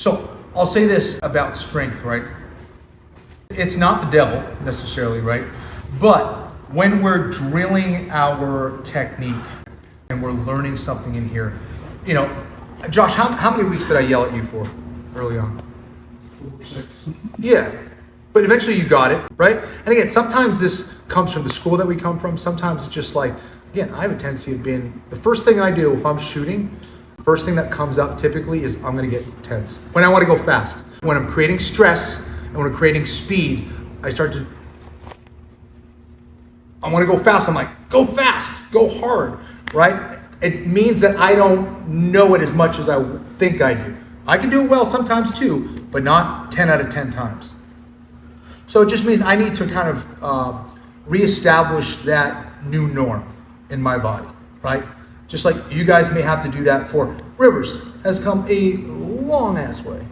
So I'll say this about strength, right? It's not the devil necessarily, right? But when we're drilling our technique and we're learning something in here, Josh, how many weeks did I yell at you for early on? 4 or 6. Yeah, but eventually you got it, right? And again, sometimes this comes from the school that we come from. Sometimes it's just like, again, I have a tendency of being, the first thing I do if I'm shooting, first thing that comes up typically is I'm gonna get tense. When I wanna go fast. When I'm creating stress and when I'm creating speed, I wanna go fast. I'm like, go fast, go hard, right? It means that I don't know it as much as I think I do. I can do it well sometimes too, but not 10 out of 10 times. So it just means I need to kind of reestablish that new norm in my body, right? Just like you guys may have to do that for Rivers has come a long ass way.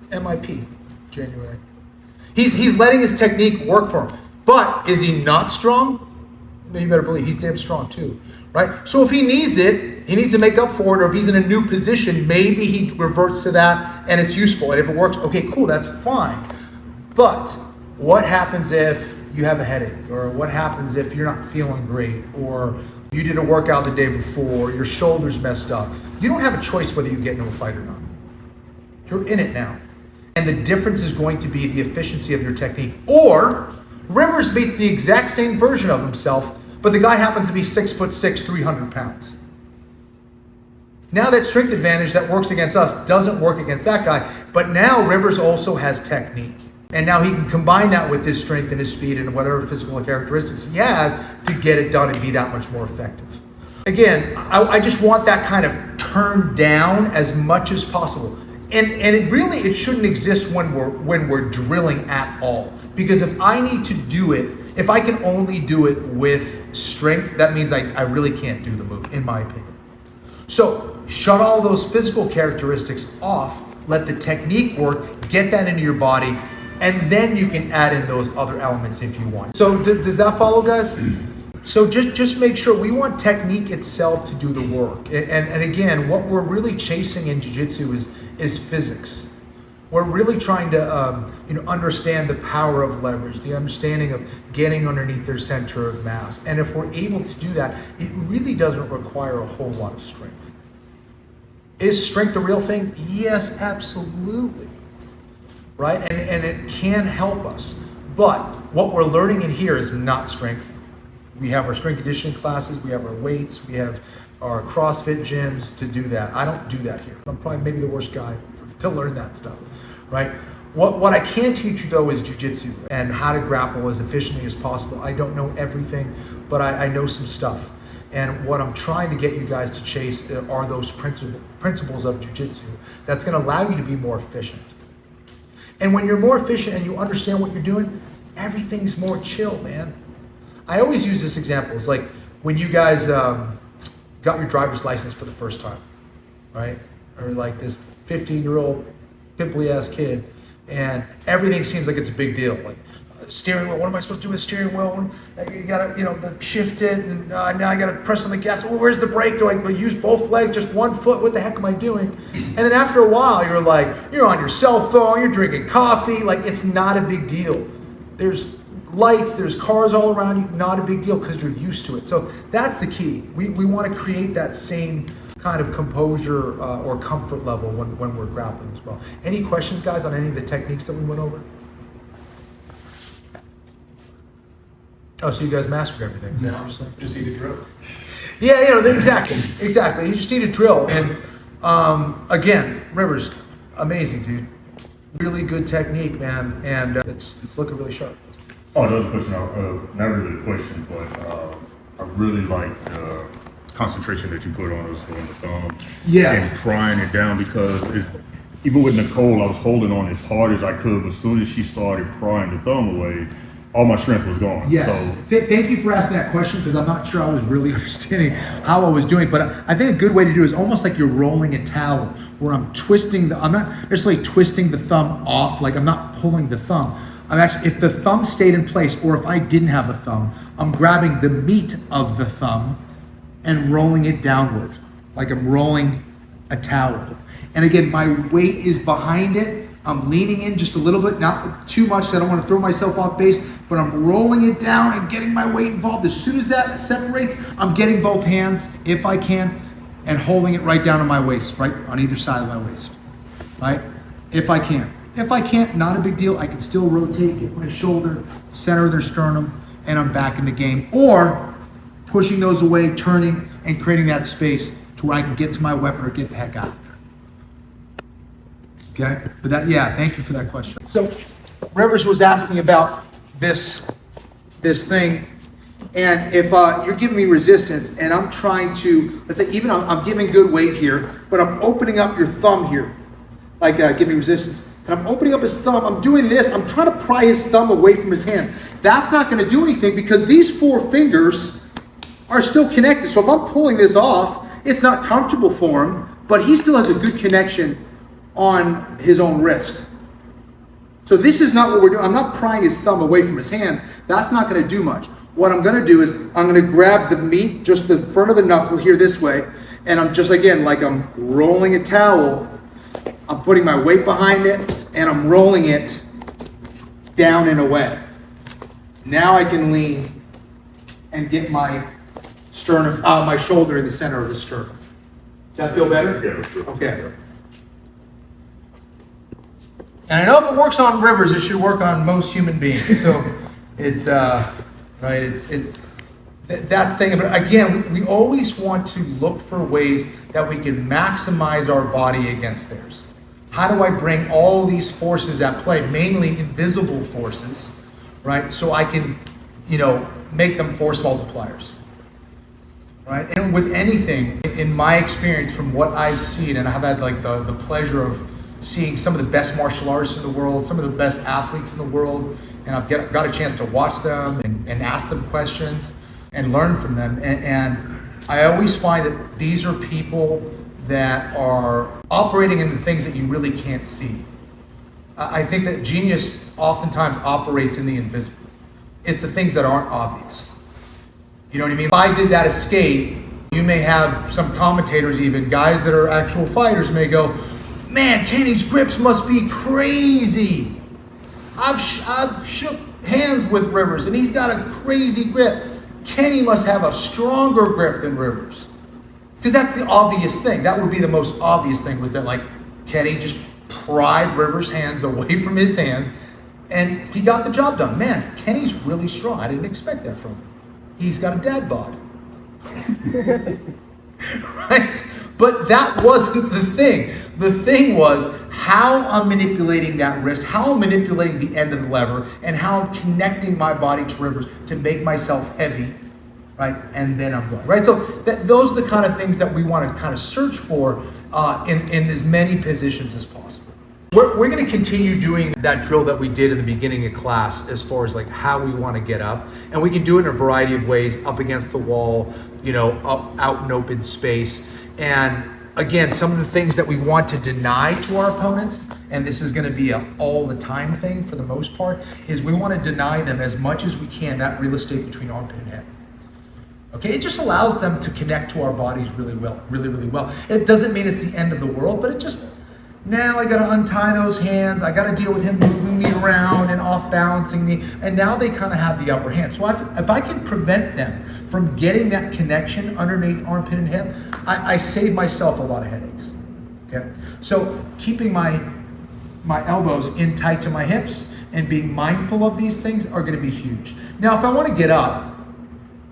MIP, January. He's letting his technique work for him. But is he not strong? No, you better believe he's damn strong too, right? So if he needs it, he needs to make up for it, or if he's in a new position, maybe he reverts to that and it's useful. And if it works, okay, cool, that's fine. But what happens if you have a headache? Or what happens if you're not feeling great? Or you did a workout the day before, your shoulder's messed up? You don't have a choice whether you get into a fight or not. You're in it now. And the difference is going to be the efficiency of your technique. Or Rivers beats the exact same version of himself, but the guy happens to be 6'6", 300 pounds. Now that strength advantage that works against us doesn't work against that guy, but now Rivers also has technique. And now he can combine that with his strength and his speed and whatever physical characteristics he has to get it done and be that much more effective. Again, I just want that kind of turned down as much as possible. And it shouldn't exist when we're drilling at all. Because if I need to do it, if I can only do it with strength, that means I really can't do the move, in my opinion. So shut all those physical characteristics off, let the technique work, get that into your body, and then you can add in those other elements if you want. So does that follow, guys? So just make sure we want technique itself to do the work. And again, what we're really chasing in jiu-jitsu is physics. We're really trying to understand the power of leverage, the understanding of getting underneath their center of mass. And if we're able to do that, it really doesn't require a whole lot of strength. Is strength a real thing? Yes, absolutely. Right? And it can help us. But what we're learning in here is not strength. We have our strength conditioning classes, we have our weights, we have our CrossFit gyms to do that. I don't do that here. I'm probably maybe the worst guy to learn that stuff, right? What I can teach you though is jiu-jitsu and how to grapple as efficiently as possible. I don't know everything, but I know some stuff. And what I'm trying to get you guys to chase are those principles of jiu-jitsu that's gonna allow you to be more efficient. And when you're more efficient and you understand what you're doing, everything's more chill, man. I always use this example. It's like when you guys got your driver's license for the first time, right? Or like this 15-year-old pimply-ass kid, and everything seems like it's a big deal. Like steering wheel, what am I supposed to do with the steering wheel? You gotta, shift it, and now I gotta press on the gas. Well, where's the brake? Do I use both legs, just one foot? What the heck am I doing? And then after a while, you're like, you're on your cell phone, you're drinking coffee. Like, it's not a big deal. There's lights, there's cars all around you, not a big deal because you're used to it. So that's the key. We want to create that same kind of composure or comfort level when we're grappling as well. Any questions, guys, on any of the techniques that we went over? Oh, so you guys mastered everything. Is that what you're saying? Just need to drill. Yeah, exactly. You just need to drill. And again, Rivers, amazing, dude. Really good technique, man. And it's looking really sharp. Oh, another question, not really a question, but I really like the concentration that you put on us on the thumb. Yeah. And prying it down, because even with Nicole, I was holding on as hard as I could, but as soon as she started prying the thumb away, all my strength was gone. Yes. So, Thank you for asking that question, because I'm not sure I was really understanding how I was doing. But I think a good way to do it is almost like you're rolling a towel, where I'm not necessarily twisting the thumb off, like I'm not pulling the thumb. I'm actually, if the thumb stayed in place, or if I didn't have a thumb, I'm grabbing the meat of the thumb and rolling it downward, like I'm rolling a towel. And again, my weight is behind it. I'm leaning in just a little bit, not too much, I don't want to throw myself off base, but I'm rolling it down and getting my weight involved. As soon as that separates, I'm getting both hands, if I can, and holding it right down to my waist, right on either side of my waist, right? If I can. If I can't, not a big deal. I can still rotate, get my shoulder, center of their sternum, and I'm back in the game. Or pushing those away, turning, and creating that space to where I can get to my weapon or get the heck out of there. Okay, but that, yeah, thank you for that question. So Rivers was asking about this thing, and if you're giving me resistance and I'm trying to, let's say even I'm giving good weight here, but I'm opening up your thumb here, like give me resistance, and I'm opening up his thumb, I'm doing this, I'm trying to pry his thumb away from his hand. That's not going to do anything because these 4 fingers are still connected. So if I'm pulling this off, it's not comfortable for him, but he still has a good connection on his own wrist. So this is not what we're doing. I'm not prying his thumb away from his hand. That's not going to do much. What I'm going to do is I'm going to grab the meat, just the front of the knuckle here this way, and I'm just, again, like I'm rolling a towel. I'm putting my weight behind it, and I'm rolling it down and away. Now I can lean and get my sternum, my shoulder in the center of the sternum. Does that feel better? Yeah, sure. Okay. And I know if it works on Rivers, it should work on most human beings. So it's right. That's the thing. But again, we always want to look for ways that we can maximize our body against theirs. How do I bring all these forces at play, mainly invisible forces, right? So I can, make them force multipliers, right? And with anything, in my experience, from what I've seen, and I've had like the pleasure of seeing some of the best martial artists in the world, some of the best athletes in the world, and I've got a chance to watch them and ask them questions and learn from them. And I always find that these are people that are operating in the things that you really can't see. I think that genius oftentimes operates in the invisible. It's the things that aren't obvious. You know what I mean? If I did that escape, you may have some commentators, even guys that are actual fighters, may go, "Man, Kenny's grips must be crazy. I've shook hands with Rivers and he's got a crazy grip. Kenny must have a stronger grip than Rivers." Because that's the obvious thing. That would be the most obvious thing, was that like Kenny just pried Rivers' hands away from his hands and he got the job done. Man, Kenny's really strong. I didn't expect that from him. He's got a dad bod. Right? But that wasn't the thing. The thing was how I'm manipulating that wrist, how I'm manipulating the end of the lever, and how I'm connecting my body to Rivers to make myself heavy, right? And then I'm going, right? So those are the kind of things that we want to kind of search for in as many positions as possible. We're going to continue doing that drill that we did in the beginning of class as far as like how we want to get up. And we can do it in a variety of ways, up against the wall, up out in open space. And again, some of the things that we want to deny to our opponents, and this is going to be an all the time thing for the most part, is we want to deny them as much as we can that real estate between armpit and head. Okay, it just allows them to connect to our bodies really well, really, really well. It doesn't mean it's the end of the world, but it just, now I got to untie those hands. I got to deal with him moving me around and off balancing me. And now they kind of have the upper hand. So if I can prevent them from getting that connection underneath armpit and hip, I save myself a lot of headaches. Okay, so keeping my elbows in tight to my hips and being mindful of these things are going to be huge. Now, if I want to get up,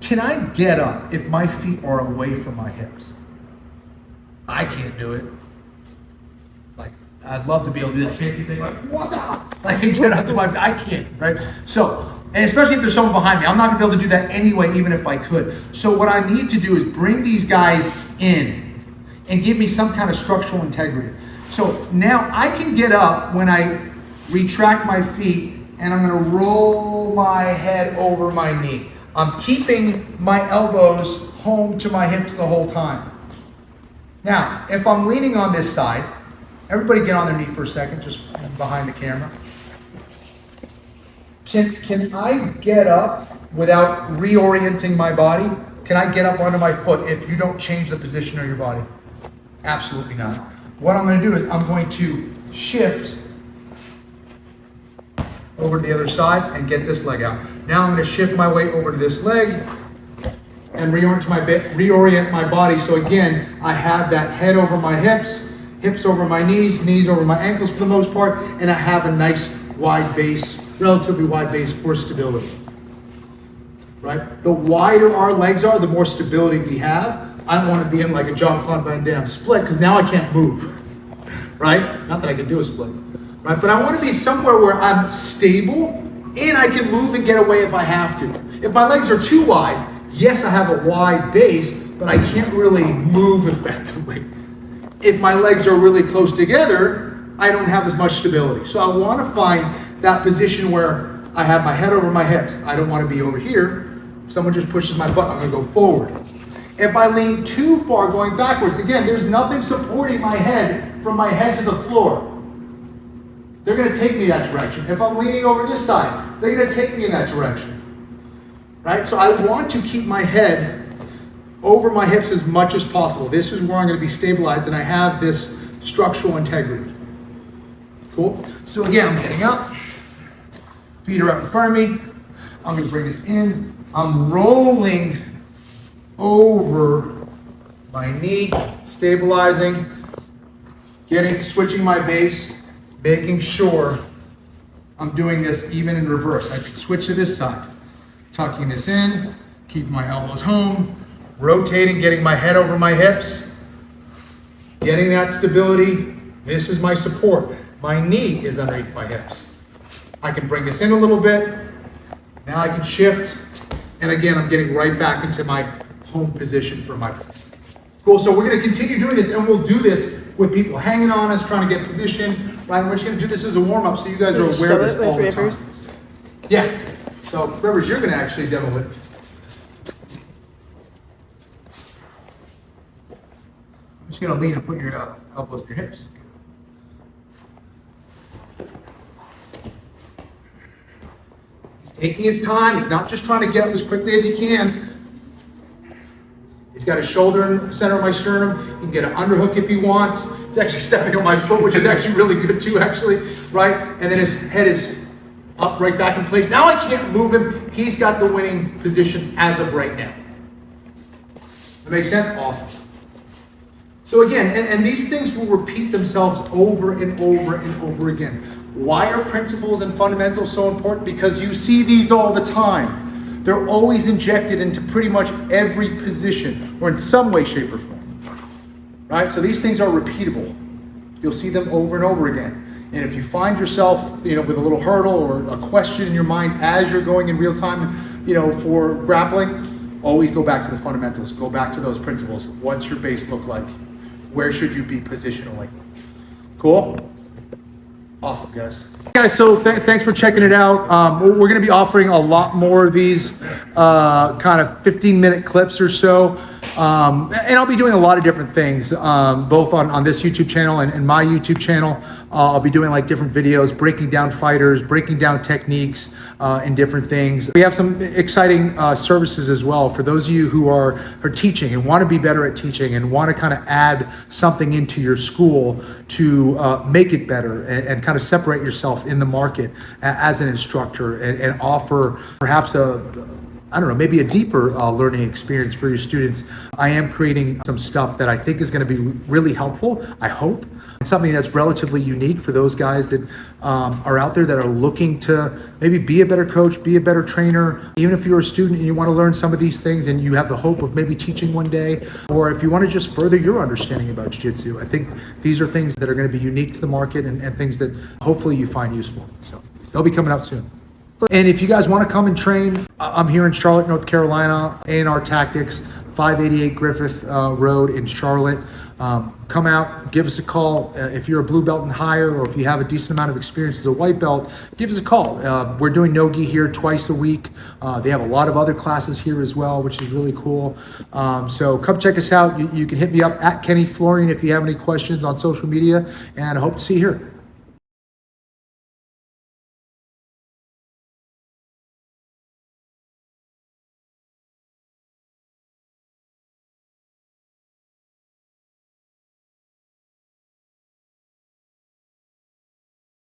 can I get up if my feet are away from my hips? I can't do it. Like, I'd love to be able to do that fancy thing, like, what the? I can get up to my feet. I can't, right? So, and especially if there's someone behind me, I'm not gonna be able to do that anyway, even if I could. So what I need to do is bring these guys in and give me some kind of structural integrity. So now I can get up when I retract my feet and I'm gonna roll my head over my knee. I'm keeping my elbows home to my hips the whole time. Now, if I'm leaning on this side, everybody get on their knee for a second, just behind the camera. Can I get up without reorienting my body? Can I get up onto my foot if you don't change the position of your body? Absolutely not. what I'm going to do is I'm going to shift over to the other side and get this leg out. Now I'm going to shift my weight over to this leg and reorient my body. So again, I have that head over my hips, hips over my knees, knees over my ankles for the most part, and I have a nice wide base, relatively wide base for stability. Right? The wider our legs are, the more stability we have. I don't want to be in like a Jean-Claude Van Damme split because now I can't move. Right? Not that I can do a split. Right? But I want to be somewhere where I'm stable and I can move and get away if I have to. If my legs are too wide, yes, I have a wide base, but I can't really move effectively. If my legs are really close together, I don't have as much stability. So I want to find that position where I have my head over my hips. I don't want to be over here. If someone just pushes my butt, I'm going to go forward. If I lean too far going backwards, again, there's nothing supporting my head from my head to the floor. They're going to take me that direction. If I'm leaning over this side, they're going to take me in that direction. Right? So I want to keep my head over my hips as much as possible. This is where I'm going to be stabilized and I have this structural integrity. Cool? So again, I'm getting up. Feet are out in front of me. I'm going to bring this in. I'm rolling over my knee, stabilizing, switching my base, making sure I'm doing this even in reverse. I can switch to this side, tucking this in, keeping my elbows home, rotating, getting my head over my hips, getting that stability. This is my support. My knee is underneath my hips. I can bring this in a little bit. Now I can shift. And again, I'm getting right back into my home position for my base. Cool, so we're gonna continue doing this and we'll do this with people hanging on us, trying to get position, right? And we're just gonna do this as a warm up so you guys are aware of this all the time. Yeah, so Rivers, you're gonna actually demo it. I'm just gonna lean and put your elbows on your hips. He's taking his time, he's not just trying to get up as quickly as he can. He's got his shoulder in the center of my sternum. He can get an underhook if he wants. He's actually stepping on my foot, which is actually really good too, actually, right? And then his head is up right back in place. Now I can't move him. He's got the winning position as of right now. That makes sense? Awesome. So again, and these things will repeat themselves over and over and over again. Why are principles and fundamentals so important? Because you see these all the time. They're always injected into pretty much every position or in some way, shape, or form. Right? So these things are repeatable. You'll see them over and over again. And if you find yourself, with a little hurdle or a question in your mind as you're going in real time, for grappling, always go back to the fundamentals. Go back to those principles. What's your base look like? Where should you be positionally? Cool? Awesome, guys. Guys, so thanks for checking it out. We're going to be offering a lot more of these kind of 15-minute clips or so. And I'll be doing a lot of different things, both on this YouTube channel and my YouTube channel. I'll be doing like different videos, breaking down fighters, breaking down techniques, and different things. We have some exciting services as well for those of you who are teaching and want to be better at teaching and want to kind of add something into your school to make it better and kind of separate yourself in the market as an instructor and offer perhaps maybe a deeper learning experience for your students. I am creating some stuff that I think is going to be really helpful, I hope. It's something that's relatively unique for those guys that are out there that are looking to maybe be a better coach, be a better trainer. Even if you're a student and you want to learn some of these things and you have the hope of maybe teaching one day, or if you want to just further your understanding about jiu-jitsu, I think these are things that are going to be unique to the market and things that hopefully you find useful. So they'll be coming out soon. And if you guys want to come and train, I'm here in Charlotte, North Carolina, A&R Tactics, 588 Griffith Road in Charlotte. Come out, give us a call. If you're a blue belt and higher, or if you have a decent amount of experience as a white belt, give us a call. We're doing no-gi here twice a week. They have a lot of other classes here as well, which is really cool. So come check us out. You can hit me up at Kenny Florian if you have any questions on social media, and I hope to see you here.